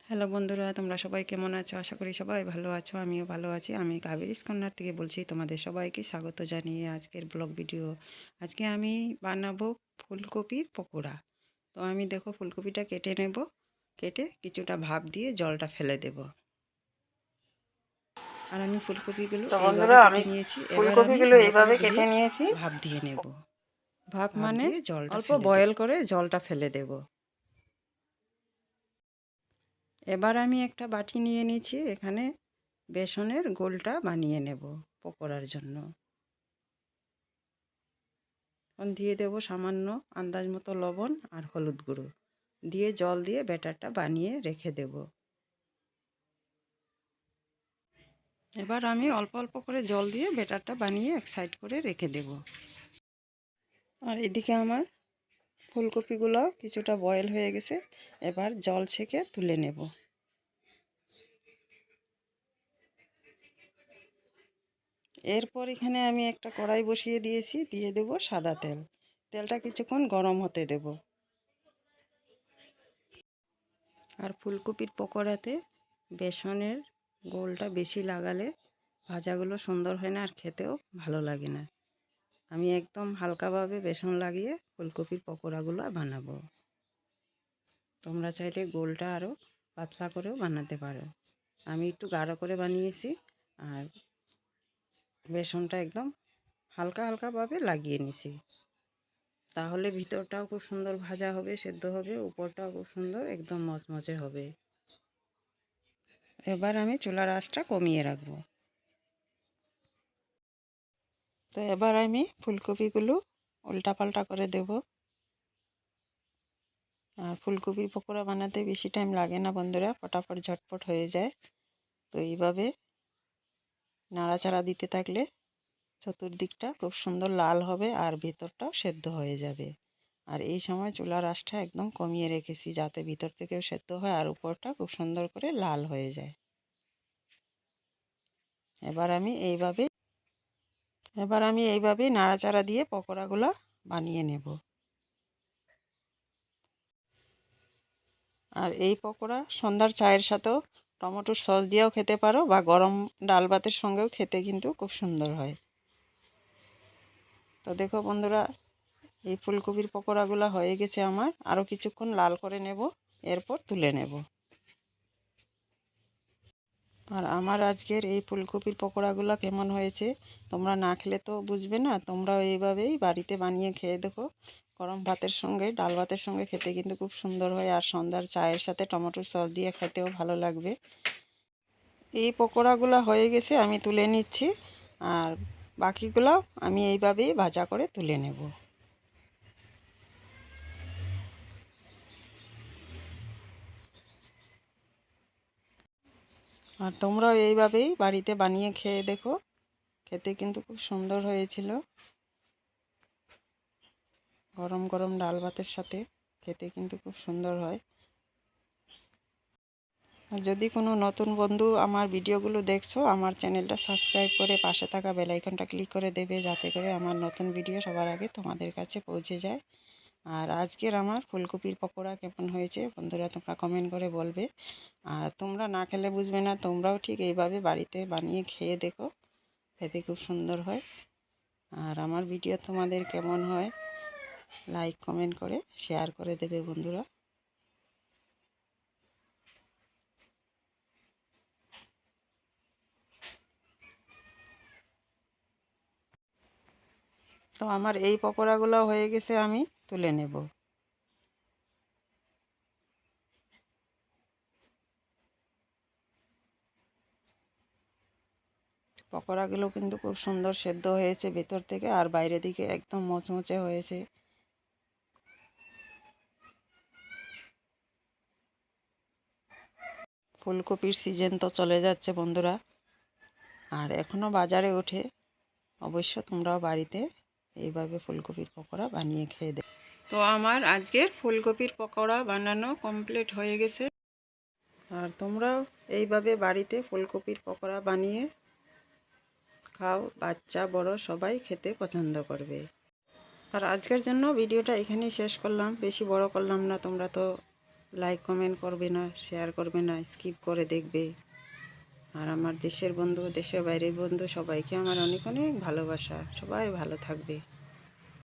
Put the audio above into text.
Hello বন্ধুরা, তোমরা সবাই কেমন আছো? আশা করি সবাই ভালো আছো। আমিও ভালো আছি। আমি কাবেরিস কর্নার থেকে বলছি। তোমাদের সবাইকে স্বাগত জানিয়ে আজকের ব্লগ ভিডিও। আজকে আমি বানাবো ফুলকপির পকোড়া। তো আমি দেখো ফুলকপিটা কেটে নেব। কেটে কিছুটা ভাপ দিয়ে জলটা ফেলে দেব। আর আমি ফুলকপিগুলো তো এইভাবে বন্ধুরা কেটে আমি নিয়েছি। এবার আমি ফুলকপিগুলো ভালো করে এইভাবে ধুয়ে কেটে নিয়েছি। ভাপ দিয়ে নেব। ভাপ মানে দিয়ে জলটা অল্প ফেলে দেব। বয়েল করে জলটা ফেলে দেব। এবার আমি একটা বাটি নিয়ে নিয়েছি। এখানে বেসনের গোলটা বানিয়ে নেব পকোড়ার জন্য। দিয়ে দেব সামান্য আন্দাজ মতো লবণ আর হলুদ গুঁড়ো দিয়ে জল দিয়ে ব্যাটারটা বানিয়ে রেখে দেব। এবার আমি অল্প অল্প করে জল দিয়ে ব্যাটারটা বানিয়ে এক সাইড করে রেখে দেব। আর এদিকে আমার ফুলকপিগুলো কিছুটা বয়েল হয়ে গেছে। এবার জল ছেঁকে তুলে নেব। এরপর এখানে আমি একটা কড়াই বসিয়ে দিয়েছি। দিয়ে দেব সাদা তেল। তেলটা কিছুক্ষণ গরম হতে দেব। আর ফুলকপির পকোড়াতে বেসনের গোলটা বেশি লাগালে ভাজাগুলো সুন্দর হয় না আর খেতেও ভালো লাগে না। আমি একদম হালকাভাবে বেসন লাগিয়ে ফুলকপির পকোড়াগুলো বানাবো। তোমরা চাইলে গোলটা আরও পাতলা করেও বানাতে পারো। আমি একটু গাঢ় করে বানিয়েছি। আর বেসনটা একদম হালকা হালকাভাবে লাগিয়ে নিছি। তাহলে ভিতরটাও খুব সুন্দর ভাজা হবে, সেদ্ধ হবে, উপরটাও খুব সুন্দর একদম মচমচে হবে। এবার আমি চুলার আঁচটা কমিয়ে রাখবো। তো এবার আমি ফুলকপিগুলো উল্টাপাল্টা করে দেব। আর ফুলকপির পকোড়া বানাতে বেশি টাইম লাগে না বন্ধুরা, ফটাফট ঝটপট হয়ে যায়। তো এইভাবে নাড়াচাড়া দিতে থাকলে চতুর্দিকটা খুব সুন্দর লাল হবে আর ভেতরটাও সেদ্ধ হয়ে যাবে। আর এই সময় চুলার আঁচটা একদম কমিয়ে রেখেছি যাতে ভিতর থেকেও সেদ্ধ হয় আর উপরটা খুব সুন্দর করে লাল হয়ে যায়। এবার আমি এইভাবেই নাড়াচাড়া দিয়ে পকোড়াগুলো বানিয়ে নেব। আর এই পকোড়া সন্ধ্যার চায়ের সাথেও টমেটোর সস দিয়েও খেতে পারো বা গরম ডাল ভাতের সঙ্গেও খেতে কিন্তু খুব সুন্দর হয়। তো দেখো বন্ধুরা, এই ফুলকপির পকোড়াগুলো হয়ে গেছে আমার। আরও কিছুক্ষণ লাল করে নেব, এরপর তুলে নেব। আর আমার আজকের এই ফুলকপির পকোড়াগুলো কেমন হয়েছে তোমরা না খেলে তো বুঝবে না। তোমরাও এইভাবেই বাড়িতে বানিয়ে খেয়ে দেখো। গরম ভাতের সঙ্গে ডাল ভাতের সঙ্গে খেতে কিন্তু খুব সুন্দর হয়। আর সন্ধ্যার চায়ের সাথে টমেটোর সস দিয়ে খেতেও ভালো লাগবে। এই পকোড়াগুলো হয়ে গেছে, আমি তুলে নিচ্ছি। আর বাকিগুলো আমি এইভাবেই ভাজা করে তুলে নেব। আর তোমরাও এইভাবেই বাড়িতে বানিয়ে খেয়ে দেখো। খেতে কিন্তু খুব সুন্দর হয়েছিল। গরম গরম ডাল ভাতের সাথে খেতে কিন্তু খুব সুন্দর হয়। আর যদি কোনো নতুন বন্ধু আমার ভিডিওগুলো দেখছো, আমার চ্যানেলটা সাবস্ক্রাইব করে পাশে থাকা বেল আইকনটা ক্লিক করে দেবে যাতে করে আমার নতুন ভিডিও সবার আগে তোমাদের কাছে পৌঁছে যায়। আর আজকের আমার ফুলকপির পকোড়া কেমন হয়েছে বন্ধুরা তোমরা কমেন্ট করে বলবে। আর তোমরা না খেলে বুঝবে না, তোমরাও ঠিক এইভাবে বাড়িতে বানিয়ে খেয়ে দেখো। খেতে খুব সুন্দর হয়। আর আমার ভিডিও তোমাদের কেমন হয় লাইক কমেন্ট করে শেয়ার করে দেবে বন্ধুরা। তো আমার এই পকোড়াগুলো হয়ে গেছে, আমি তুলে নেব। পকোড়াগুলো কিন্তু খুব সুন্দর সেদ্ধ হয়েছে ভেতর থেকে আর বাইরে দিকে একদম মচমচে হয়েছে। ফুলকপির সিজন তো চলে যাচ্ছে বন্ধুরা, আর এখনও বাজারে ওঠে। অবশ্য তোমরাও বাড়িতে এইভাবে ফুলকপির পকোড়া বানিয়ে খেয়ে দেবে। তো আমার আজকের ফুলকপির পকোড়া বানানো কমপ্লিট হয়ে গেছে। আর তোমরাও এইভাবে বাড়িতে ফুলকপির পকোড়া বানিয়ে খাও, বাচ্চা বড় সবাই খেতে পছন্দ করবে। আর আজকের জন্য ভিডিওটা এখানেই শেষ করলাম, বেশি বড় করলাম না। তোমরা তো লাইক কমেন্ট করবে না, শেয়ার করবে না, স্কিপ করে দেখবে। আর আমার দেশের বন্ধু, দেশের বাইরের বন্ধু সবাইকে আমার অনেক অনেক ভালোবাসা। সবাই ভালো থাকবে।